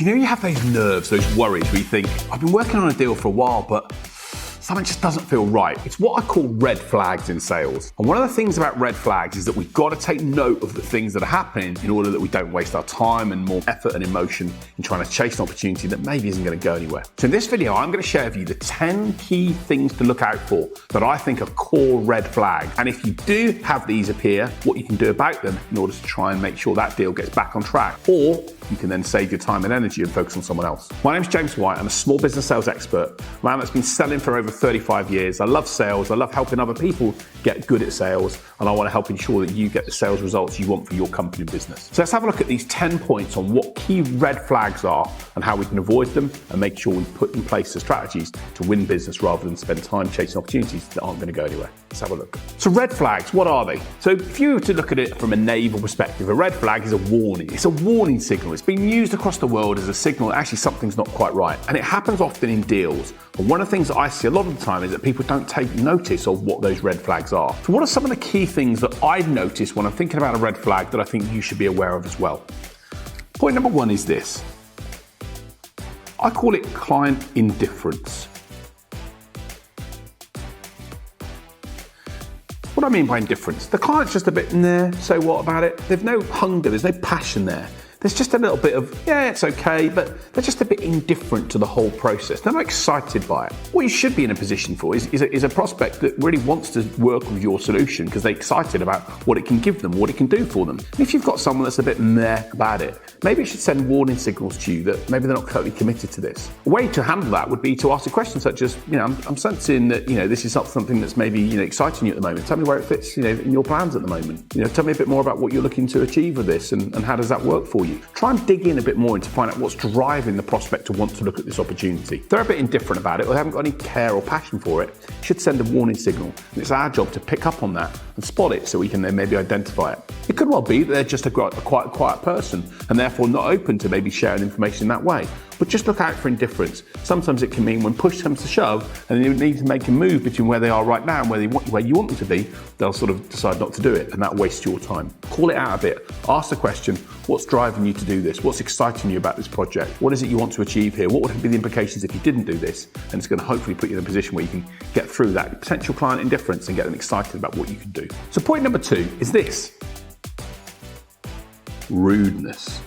Do you know you have those nerves, those worries where you think, I've been working on a deal for a while, but something just doesn't feel right. It's what I call red flags in sales. And one of the things about red flags is that we've got to take note of the things that are happening in order that we don't waste our time and more effort and emotion in trying to chase an opportunity that maybe isn't going to go anywhere. So in this video, I'm going to share with you the 10 key things to look out for that I think are core red flags. And if you do have these appear, what you can do about them in order to try and make sure that deal gets back on track. Or you can then save your time and energy and focus on someone else. My name's James White. I'm a small business sales expert, a man that's been selling for over 35 years. I love sales. I love helping other people get good at sales. And I want to help ensure that you get the sales results you want for your company and business. So let's have a look at these 10 points on what key red flags are and how we can avoid them and make sure we put in place the strategies to win business rather than spend time chasing opportunities that aren't going to go anywhere. Let's have a look. So red flags, what are they? So if you were to look at it from a naval perspective, a red flag is a warning. It's a warning signal. It's been used across the world as a signal that actually something's not quite right. And it happens often in deals. And one of the things that I see a lot of the time is that people don't take notice of what those red flags are. So what are some of the key things that I've noticed when I'm thinking about a red flag that I think you should be aware of as well? Point number one is this. I call it client indifference. What I mean by indifference, the client's just a bit, nah, so what about it? There's no hunger, there's no passion there. There's just a little bit of, yeah, it's okay, but they're just a bit indifferent to the whole process. They're not excited by it. What you should be in a position for is a prospect that really wants to work with your solution because they're excited about what it can give them, what it can do for them. And if you've got someone that's a bit meh about it, maybe it should send warning signals to you that maybe they're not totally committed to this. A way to handle that would be to ask a question such as, I'm sensing that, this is not something that's maybe, exciting you at the moment. Tell me where it fits, in your plans at the moment. Tell me a bit more about what you're looking to achieve with this and how does that work for you. Try and dig in a bit more and to find out what's driving the prospect to want to look at this opportunity. If they're a bit indifferent about it or they haven't got any care or passion for it, you should send a warning signal. And it's our job to pick up on that and spot it so we can then maybe identify it. It could well be that they're just a quite quiet person and therefore not open to maybe sharing information in that way. But just look out for indifference. Sometimes it can mean when push comes to shove and you need to make a move between where they are right now and where you want them to be, they'll sort of decide not to do it and that wastes your time. Call it out a bit. Ask the question, what's driving you to do this? What's exciting you about this project? What is it you want to achieve here? What would be the implications if you didn't do this? And it's going to hopefully put you in a position where you can get through that potential client indifference and get them excited about what you can do. So point number 2 is this. Rudeness.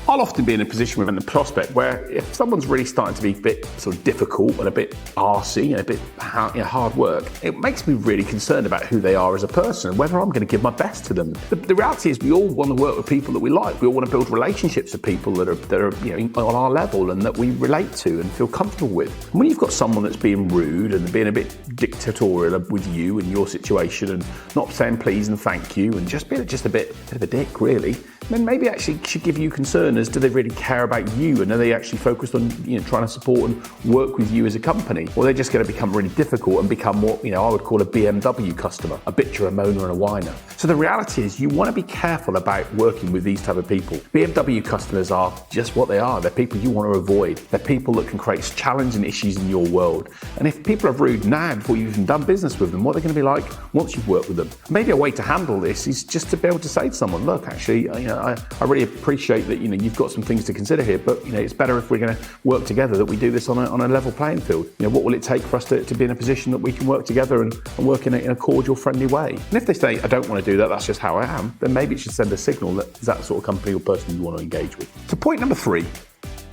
I'll often be in a position with a prospect where if someone's really starting to be a bit sort of difficult and a bit arsey and a bit hard work, it makes me really concerned about who they are as a person and whether I'm going to give my best to them. The reality is we all want to work with people that we like. We all want to build relationships with people that are on our level and that we relate to and feel comfortable with. And when you've got someone that's being rude and being a bit dictatorial with you and your situation and not saying please and thank you and just being just a bit of a dick really, then maybe actually should give you concern as do they really care about you and are they actually focused on trying to support and work with you as a company, or they're just going to become really difficult and become what I would call a BMW customer, a bitcher, a moaner and a whiner. So the reality is you want to be careful about working with these type of people. BMW customers are just what they are. They're people you want to avoid. They're people that can create challenging issues in your world. And if people are rude now before you've even done business with them, what are they going to be like once you've worked with them? Maybe a way to handle this is just to be able to say to someone, look, actually, I really appreciate that you've got some things to consider here, but it's better if we're going to work together that we do this on a level playing field. What will it take for us to be in a position that we can work together and work in a cordial, friendly way? And if they say, I don't want to do that, that's just how I am, then maybe it should send a signal that is that sort of company or person you want to engage with. So point number 3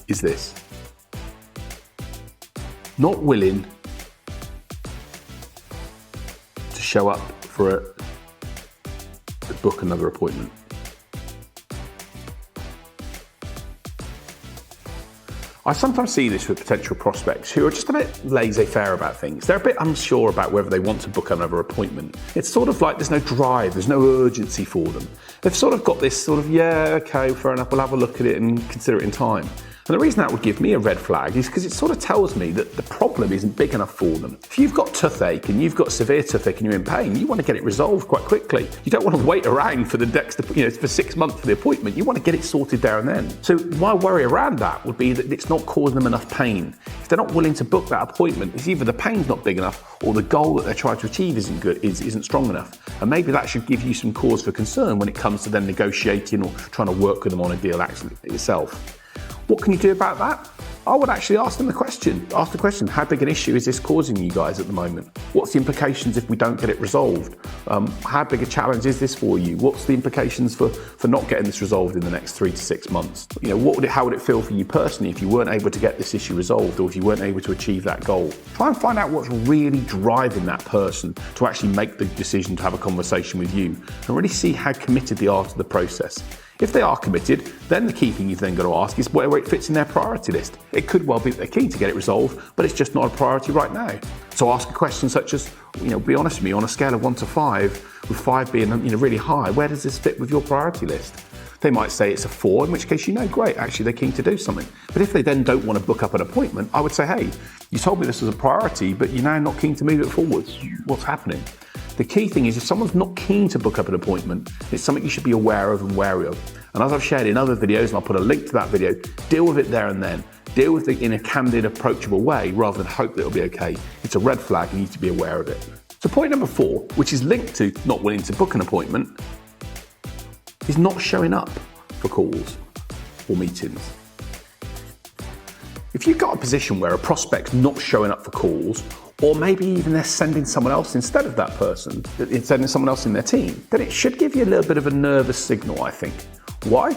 is this. Not willing to show up for to book another appointment. I sometimes see this with potential prospects who are just a bit laissez-faire about things. They're a bit unsure about whether they want to book another appointment. It's sort of like there's no drive, there's no urgency for them. They've sort of got this sort of, yeah, okay, fair enough, we'll have a look at it and consider it in time. And the reason that would give me a red flag is because it sort of tells me that the problem isn't big enough for them. If you've got toothache and you've got severe toothache and you're in pain, you want to get it resolved quite quickly. You don't want to wait around for the next, for 6 months for the appointment. You want to get it sorted there and then. So my worry around that would be that it's not causing them enough pain. If they're not willing to book that appointment, it's either the pain's not big enough or the goal that they're trying to achieve isn't strong enough. And maybe that should give you some cause for concern when it comes comes to then negotiating or trying to work with them on a deal actually itself. What can you do about that? I would actually ask them the question. Ask the question, how big an issue is this causing you guys at the moment? What's the implications if we don't get it resolved? How big a challenge is this for you? What's the implications for not getting this resolved in the next 3 to 6 months? How would it feel for you personally if you weren't able to get this issue resolved, or if you weren't able to achieve that goal? Try and find out what's really driving that person to actually make the decision to have a conversation with you, and really see how committed they are to the process. If they are committed, then the key thing you've then got to ask is where it fits in their priority list. It could well be that they're keen to get it resolved, but it's just not a priority right now. So ask a question such as, be honest with me, on a scale of 1 to 5, with 5 being really high, where does this fit with your priority list? They might say it's a 4, in which case great, actually they're keen to do something. But if they then don't want to book up an appointment, I would say, hey, you told me this was a priority, but you're now not keen to move it forward. What's happening? The key thing is if someone's not keen to book up an appointment, it's something you should be aware of and wary of. And as I've shared in other videos, and I'll put a link to that video, deal with it there and then. Deal with it in a candid, approachable way rather than hope that it'll be okay. It's a red flag, you need to be aware of it. So point number 4, which is linked to not willing to book an appointment, is not showing up for calls or meetings. If you've got a position where a prospect's not showing up for calls, or maybe even they're sending someone else instead of that person, sending someone else in their team, then it should give you a little bit of a nervous signal, I think. Why?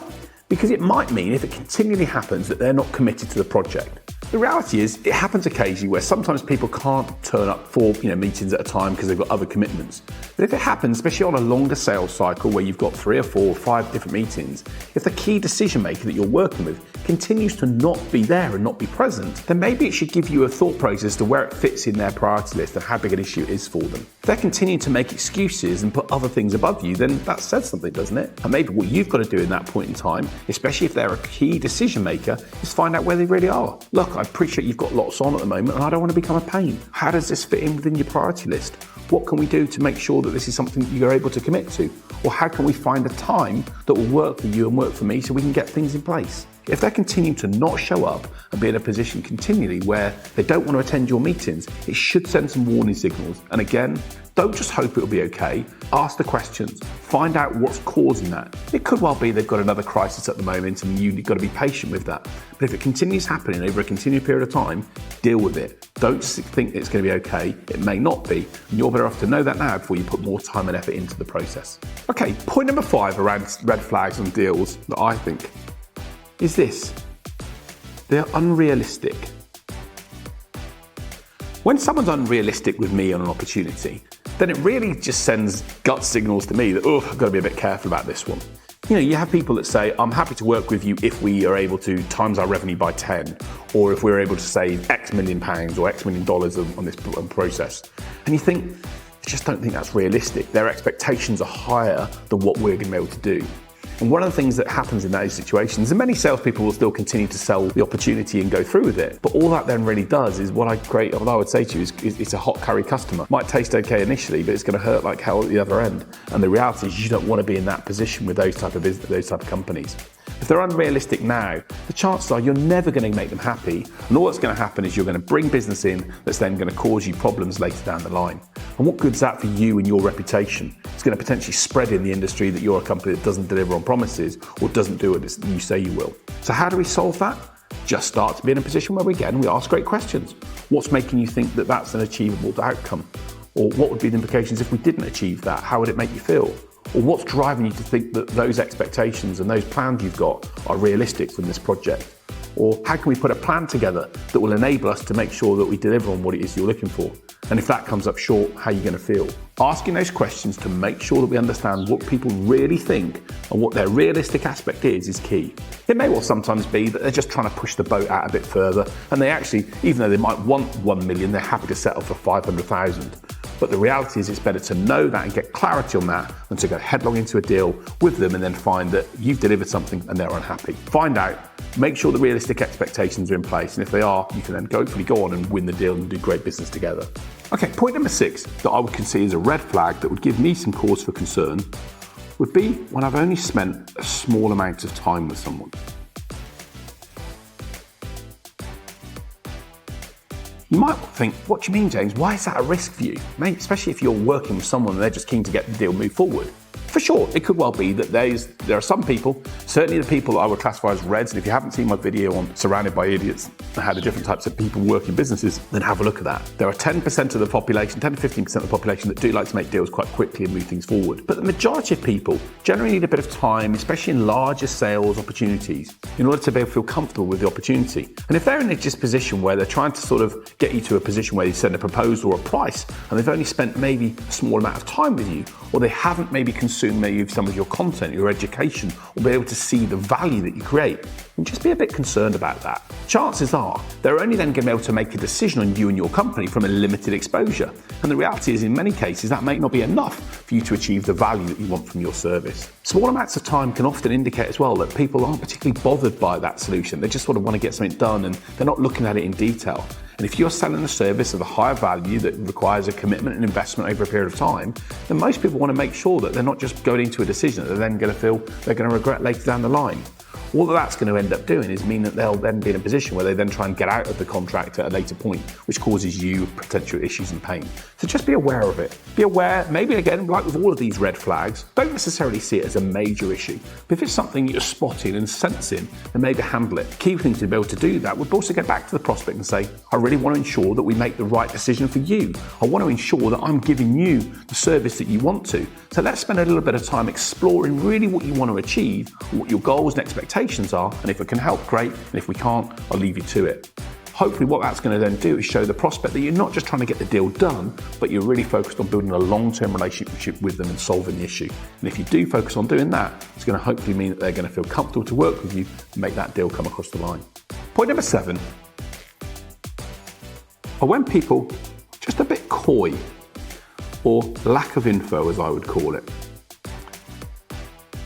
Because it might mean if it continually happens that they're not committed to the project. The reality is it happens occasionally where sometimes people can't turn up for meetings at a time because they've got other commitments. But if it happens, especially on a longer sales cycle where you've got 3 or 4 or 5 different meetings, if the key decision maker that you're working with continues to not be there and not be present, then maybe it should give you a thought process to where it fits in their priority list and how big an issue it is for them. If they're continuing to make excuses and put other things above you, then that says something, doesn't it? And maybe what you've got to do in that point in time, especially if they're a key decision maker, is find out where they really are. Look, I appreciate you've got lots on at the moment and I don't want to become a pain. How does this fit in within your priority list? What can we do to make sure that this is something that you're able to commit to? Or how can we find a time that will work for you and work for me so we can get things in place? If they continue to not show up and be in a position continually where they don't want to attend your meetings, it should send some warning signals. And again, don't just hope it'll be okay. Ask the questions. Find out what's causing that. It could well be they've got another crisis at the moment and you've got to be patient with that. But if it continues happening over a continued period of time, deal with it. Don't think it's going to be okay. It may not be. And you're better off to know that now before you put more time and effort into the process. Okay, point number 5 around red flags on deals that I think is this. They're unrealistic. When someone's unrealistic with me on an opportunity, then it really just sends gut signals to me that, I've got to be a bit careful about this one. You have people that say, I'm happy to work with you if we are able to times our revenue by 10, or if we're able to save X million pounds or X million dollars on this process. And you think, I just don't think that's realistic. Their expectations are higher than what we're going to be able to do. And one of the things that happens in those situations, and many salespeople will still continue to sell the opportunity and go through with it, but all that then really does is what I would say to you is it's a hot curry customer. Might taste okay initially, but it's going to hurt like hell at the other end. And the reality is you don't want to be in that position with those type of companies. If they're unrealistic now, the chances are you're never going to make them happy, and all that's going to happen is you're going to bring business in that's then going to cause you problems later down the line. And what good's that for you and your reputation? It's going to potentially spread in the industry that you're a company that doesn't deliver on promises or doesn't do what you say you will. So how do we solve that? Just start to be in a position where we ask great questions. What's making you think that that's an achievable outcome? Or what would be the implications if we didn't achieve that? How would it make you feel? Or what's driving you to think that those expectations and those plans you've got are realistic from this project? Or how can we put a plan together that will enable us to make sure that we deliver on what it is you're looking for? And if that comes up short, how are you going to feel? Asking those questions to make sure that we understand what people really think and what their realistic aspect is key. It may well sometimes be that they're just trying to push the boat out a bit further, and they actually, even though they might want 1 million, they're happy to settle for 500,000. But the reality is it's better to know that and get clarity on that than to go headlong into a deal with them and then find that you've delivered something and they're unhappy. Find out, make sure the realistic expectations are in place, and if they are, you can then hopefully go on and win the deal and do great business together. Okay, point number 6 that I would consider as a red flag that would give me some cause for concern would be when I've only spent a small amount of time with someone. You might think, what do you mean, James? Why is that a risk for you? Maybe, especially if you're working with someone and they're just keen to get the deal moved forward. For sure, it could well be that there are some people, certainly the people that I would classify as reds, and if you haven't seen my video on Surrounded by Idiots and how the different types of people work in businesses, then have a look at that. There are 10% of the population, 10 to 15% of the population that do like to make deals quite quickly and move things forward. But the majority of people generally need a bit of time, especially in larger sales opportunities, in order to be able to feel comfortable with the opportunity. And if they're in a disposition where they're trying to sort of get you to a position where you send a proposal or a price, and they've only spent maybe a small amount of time with you, or they haven't maybe consumed maybe some of your content, your education, or be able to see the value that you create, and just be a bit concerned about that. Chances are they're only then going to be able to make a decision on you and your company from a limited exposure. And the reality is, in many cases, that may not be enough for you to achieve the value that you want from your service. Small amounts of time can often indicate as well that people aren't particularly bothered by that solution. They just sort of want to get something done and they're not looking at it in detail. And if you're selling a service of a higher value that requires a commitment and investment over a period of time, then most people want to make sure that they're not just going into a decision that they're then going to feel they're going to regret later down the line. All that's going to end up doing is mean that they'll then be in a position where they then try and get out of the contract at a later point, which causes you potential issues and pain. So just be aware of it. Be aware, maybe again, like with all of these red flags, don't necessarily see it as a major issue. But if it's something you're spotting and sensing, then maybe handle it. Key thing to be able to do that would also get back to the prospect and say, I really want to ensure that we make the right decision for you. I want to ensure that I'm giving you the service that you want to. So let's spend a little bit of time exploring really what you want to achieve, what your goals and expectations are, and if it can help, great, and if we can't, I'll leave you to it. Hopefully what that's going to then do is show the prospect that you're not just trying to get the deal done, but you're really focused on building a long-term relationship with them and solving the issue. And if you do focus on doing that, it's going to hopefully mean that they're going to feel comfortable to work with you and make that deal come across the line. Point number 7 are when people just a bit coy, or lack of info as I would call it.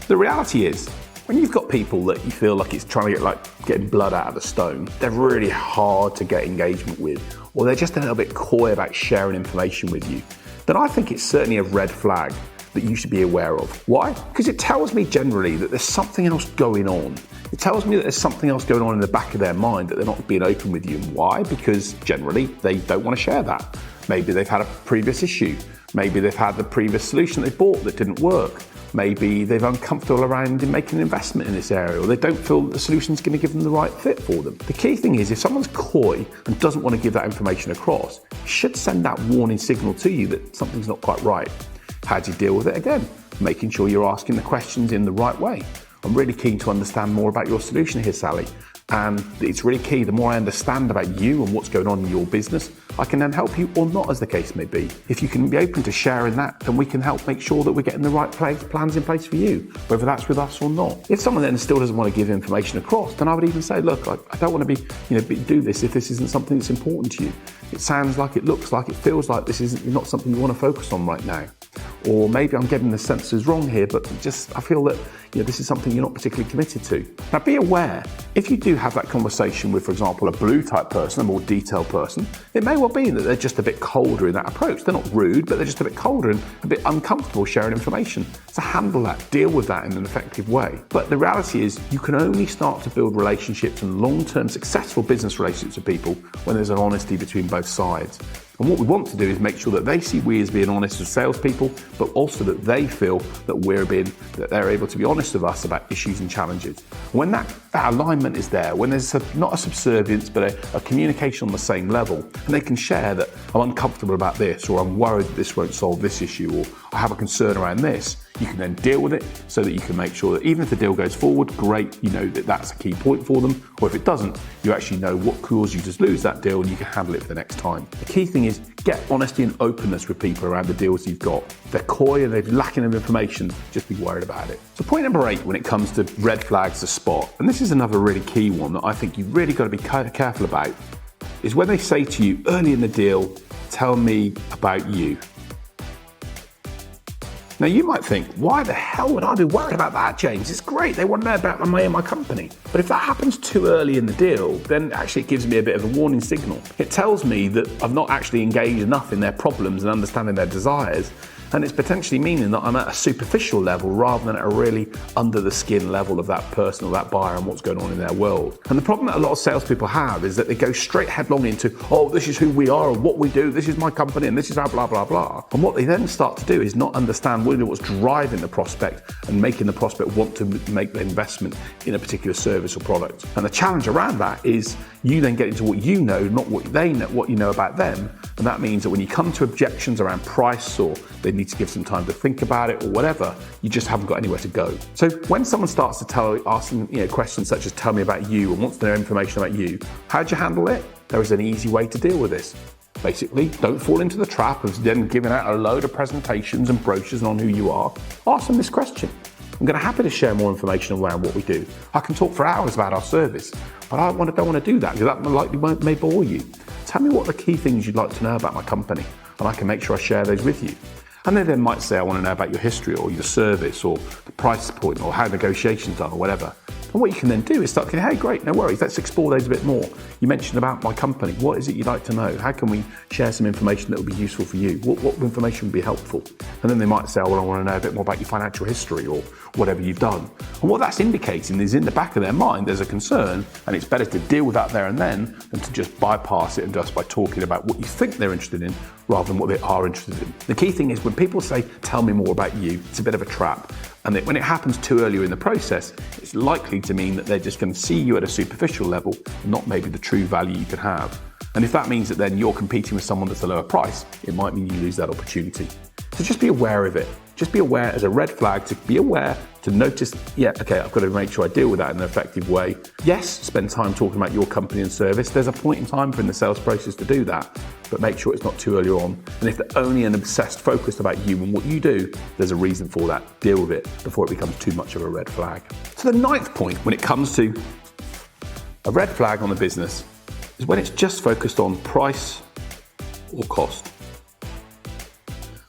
The reality is, when you've got people that you feel like it's trying to get getting blood out of a stone, they're really hard to get engagement with, or they're just a little bit coy about sharing information with you, then I think it's certainly a red flag that you should be aware of. Why? Because it tells me generally that there's something else going on. It tells me that there's something else going on in the back of their mind that they're not being open with you. And why? Because generally they don't want to share that. Maybe they've had a previous issue. Maybe they've had the previous solution they bought that didn't work. Maybe they're uncomfortable around in making an investment in this area, or they don't feel that the solution's going to give them the right fit for them. The key thing is, if someone's coy and doesn't want to give that information across, it should send that warning signal to you that something's not quite right. How do you deal with it? Again, making sure you're asking the questions in the right way. I'm really keen to understand more about your solution here, Sally. And it's really key, the more I understand about you and what's going on in your business, I can then help you or not, as the case may be. If you can be open to sharing that, then we can help make sure that we're getting the right plans in place for you, whether that's with us or not. If someone then still doesn't want to give information across, then I would even say, look, I don't want to do this if this isn't something that's important to you. It sounds like, it looks like, it feels like this isn't not something you want to focus on right now. Or maybe I'm getting the senses wrong here, but I feel that this is something you're not particularly committed to. Now be aware, if you do have that conversation with, for example, a blue type person, a more detailed person, it may well be that they're just a bit colder in that approach. They're not rude, but they're just a bit colder and a bit uncomfortable sharing information. So handle that, deal with that in an effective way. But the reality is, you can only start to build relationships and long-term successful business relationships with people when there's an honesty between both sides. And what we want to do is make sure that they see we as being honest as salespeople, but also that they feel that they're able to be honest with us about issues and challenges. When that alignment is there, when there's not a subservience, but a communication on the same level, and they can share that I'm uncomfortable about this, or I'm worried that this won't solve this issue, or I have a concern around this, you can then deal with it so that you can make sure that even if the deal goes forward, great, you know that that's a key point for them, or if it doesn't, you actually know what caused you to lose that deal and you can handle it for the next time. The key thing is get honesty and openness with people around the deals you've got. If they're coy and they're lacking of information, just be worried about it. So point number 8 when it comes to red flags to spot, and this is another really key one that I think you've really got to be careful about, is when they say to you early in the deal, tell me about you. Now you might think, why the hell would I be worried about that, James? It's great, they want to know about me and my company. But if that happens too early in the deal, then actually it gives me a bit of a warning signal. It tells me that I've not actually engaged enough in their problems and understanding their desires, And it's potentially meaning that I'm at a superficial level rather than at a really under the skin level of that person or that buyer and what's going on in their world. And the problem that a lot of salespeople have is that they go straight headlong into, oh, this is who we are and what we do, this is my company and this is our blah, blah, blah. And what they then start to do is not understand really what's driving the prospect and making the prospect want to make the investment in a particular service or product. And the challenge around that is you then get into what you know, not what they know, what you know about them. And that means that when you come to objections around price or they need to give some time to think about it or whatever, you just haven't got anywhere to go. So when someone starts to asking questions such as tell me about you and wants to know information about you, how do you handle it? There is an easy way to deal with this. Basically, don't fall into the trap of then giving out a load of presentations and brochures on who you are. Ask them this question. I'm going to happy to share more information around what we do. I can talk for hours about our service, but I don't want to do that because that likely may bore you. Tell me what the key things you'd like to know about my company, and I can make sure I share those with you. And they then might say, I want to know about your history or your service or the price point or how negotiations done or whatever. And what you can then do is start thinking, hey, great, no worries, let's explore those a bit more. You mentioned about my company. What is it you'd like to know? How can we share some information that will be useful for you? What information would be helpful? And then they might say, well, I want to know a bit more about your financial history or whatever you've done. And what that's indicating is in the back of their mind, there's a concern, and it's better to deal with that there and then than to just bypass it and just by talking about what you think they're interested in rather than what they are interested in. The key thing is when people say, tell me more about you, it's a bit of a trap. And when it happens too early in the process, it's likely to mean that they're just going to see you at a superficial level, not maybe the true value you could have. And if that means that then you're competing with someone that's a lower price, it might mean you lose that opportunity. So just be aware of it. Just be aware as a red flag to be aware, to notice, yeah, okay, I've got to make sure I deal with that in an effective way. Yes, spend time talking about your company and service. There's a point in time in the sales process to do that, but make sure it's not too early on. And if they're only an obsessed focused about you and what you do, there's a reason for that. Deal with it before it becomes too much of a red flag. So the ninth point when it comes to a red flag on the business is when it's just focused on price or cost.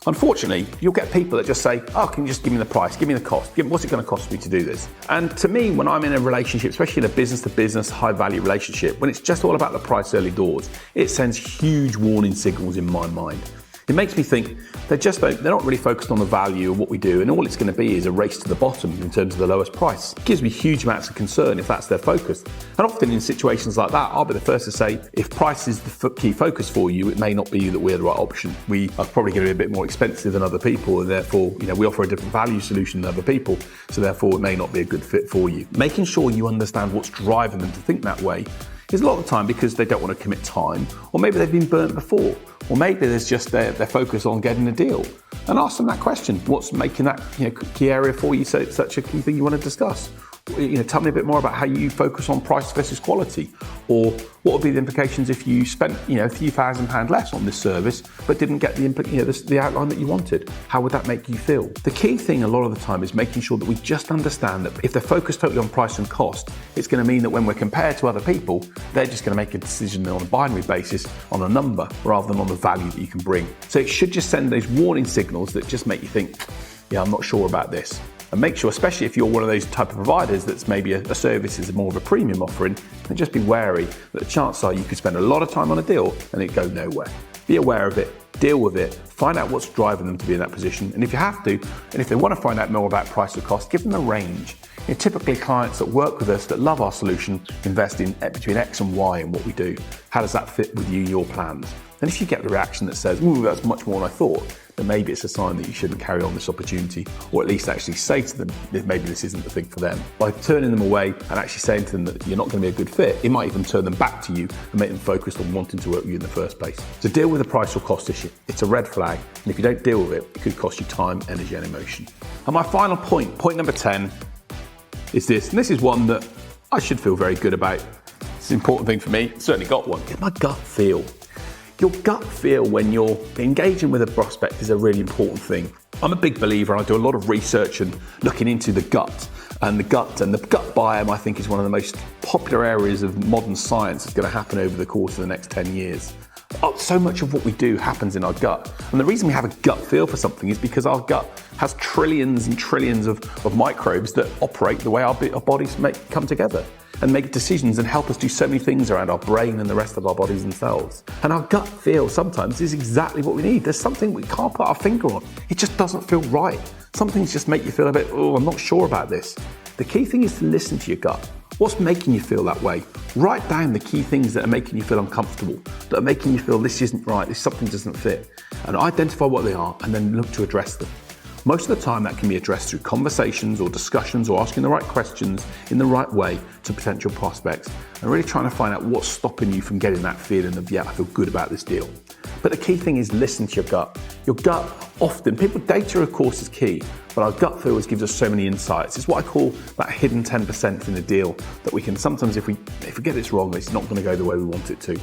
Unfortunately, you'll get people that just say, oh, can you just give me the price, give me the cost, what's it going to cost me to do this? And to me, when I'm in a relationship, especially in a business-to-business, high-value relationship, when it's just all about the price early doors, it sends huge warning signals in my mind. It makes me think they're not really focused on the value of what we do, and all it's going to be is a race to the bottom in terms of the lowest price. It gives me huge amounts of concern if that's their focus. And often in situations like that, I'll be the first to say, if price is the key focus for you, it may not be that we're the right option. We are probably going to be a bit more expensive than other people, and therefore, we offer a different value solution than other people, so therefore it may not be a good fit for you. Making sure you understand what's driving them to think that way is a lot of the time because they don't want to commit time, or maybe they've been burnt before, or maybe there's just their focus on getting a deal. And ask them that question: what's making that key area for you so it's such a key thing you want to discuss? Tell me a bit more about how you focus on price versus quality, or what would be the implications if you spent a few £1,000s less on this service but didn't get the outline that you wanted? How would that make you feel? The key thing a lot of the time is making sure that we just understand that if they're focused totally on price and cost, it's going to mean that when we're compared to other people, they're just going to make a decision on a binary basis on a number rather than on the value that you can bring. So it should just send those warning signals that just make you think, yeah, I'm not sure about this. And make sure, especially if you're one of those type of providers that's maybe a service is more of a premium offering, then just be wary that the chances are you could spend a lot of time on a deal and it go nowhere. Be aware of it, deal with it, find out what's driving them to be in that position. And if you have to, and if they want to find out more about price or cost, give them a range. Typically clients that work with us that love our solution invest in between X and Y in what we do. How does that fit with you, your plans? And if you get the reaction that says, ooh, that's much more than I thought, then maybe it's a sign that you shouldn't carry on this opportunity, or at least actually say to them that maybe this isn't the thing for them. By turning them away and actually saying to them that you're not going to be a good fit, it might even turn them back to you and make them focused on wanting to work with you in the first place. So deal with the price or cost issue. It's a red flag, and if you don't deal with it, it could cost you time, energy, and emotion. And my final point number 10, is this, and this is one that I should feel very good about. It's an important thing for me. Certainly got one. Get my gut feel. Your gut feel when you're engaging with a prospect is a really important thing. I'm a big believer, and I do a lot of research and looking into the gut. And the gut biome, I think, is one of the most popular areas of modern science that's going to happen over the course of the next 10 years. So much of what we do happens in our gut. And the reason we have a gut feel for something is because our gut has trillions and trillions of microbes that operate the way our bodies come together. and make decisions and help us do so many things around our brain and the rest of our bodies and cells. And our gut feel sometimes is exactly what we need. There's something we can't put our finger on. It just doesn't feel right. Some things just make you feel a bit, oh, I'm not sure about this. The key thing is to listen to your gut. What's making you feel that way? Write down the key things that are making you feel uncomfortable, that are making you feel this isn't right, this something doesn't fit, and identify what they are and then look to address them. Most of the time that can be addressed through conversations or discussions or asking the right questions in the right way to potential prospects and really trying to find out what's stopping you from getting that feeling of, yeah, I feel good about this deal. But the key thing is listen to your gut. Your gut, often, data of course is key, but our gut feel always gives us so many insights. It's what I call that hidden 10% in a deal that we can sometimes, if we get this wrong, it's not going to go the way we want it to.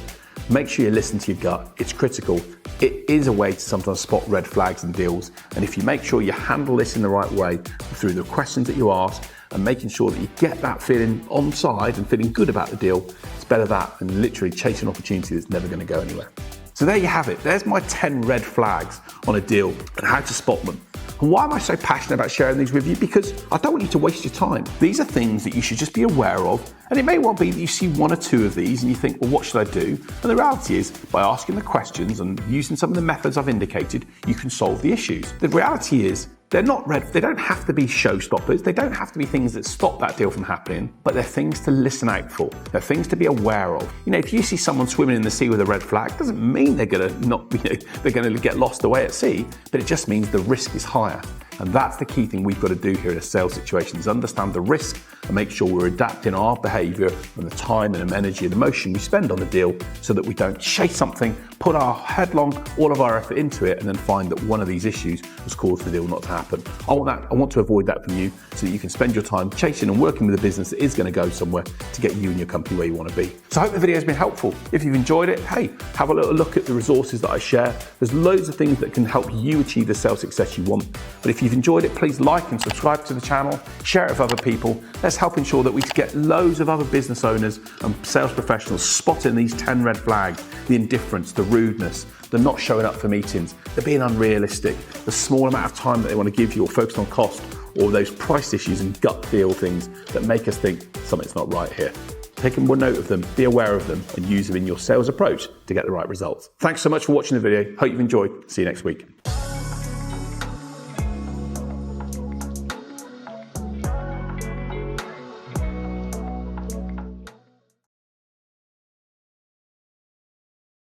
Make sure you listen to your gut. It's critical. It is a way to sometimes spot red flags in deals. And if you make sure you handle this in the right way through the questions that you ask and making sure that you get that feeling on side and feeling good about the deal, it's better that than literally chasing an opportunity that's never going to go anywhere. So there you have it. There's my 10 red flags on a deal and how to spot them. And why am I so passionate about sharing these with you? Because I don't want you to waste your time. These are things that you should just be aware of. And it may well be that you see one or two of these and you think, well, what should I do? And the reality is, by asking the questions and using some of the methods I've indicated, you can solve the issues. The reality is, they don't have to be showstoppers. They don't have to be things that stop that deal from happening, but they're things to listen out for. They're things to be aware of. If you see someone swimming in the sea with a red flag, doesn't mean they're going to get lost away at sea, but it just means the risk is higher. And that's the key thing we've got to do here in a sales situation, is understand the risk and make sure we're adapting our behavior and the time and energy and emotion we spend on the deal so that we don't chase something, put our headlong, all of our effort into it, and then find that one of these issues has caused the deal not to happen. I want to avoid that from you so that you can spend your time chasing and working with a business that is going to go somewhere to get you and your company where you want to be. So I hope the video has been helpful. If you've enjoyed it, hey, have a little look at the resources that I share. There's loads of things that can help you achieve the sales success you want. But if you've enjoyed it, please like and subscribe to the channel, share it with other people. Let's help ensure that we get loads of other business owners and sales professionals spotting these 10 red flags: the indifference, the rudeness, the not showing up for meetings, the being unrealistic, the small amount of time that they want to give you or focused on cost, or those price issues and gut feel things that make us think something's not right here. Take one note of them, be aware of them, and use them in your sales approach to get the right results. Thanks so much for watching the video. Hope you've enjoyed. See you next week.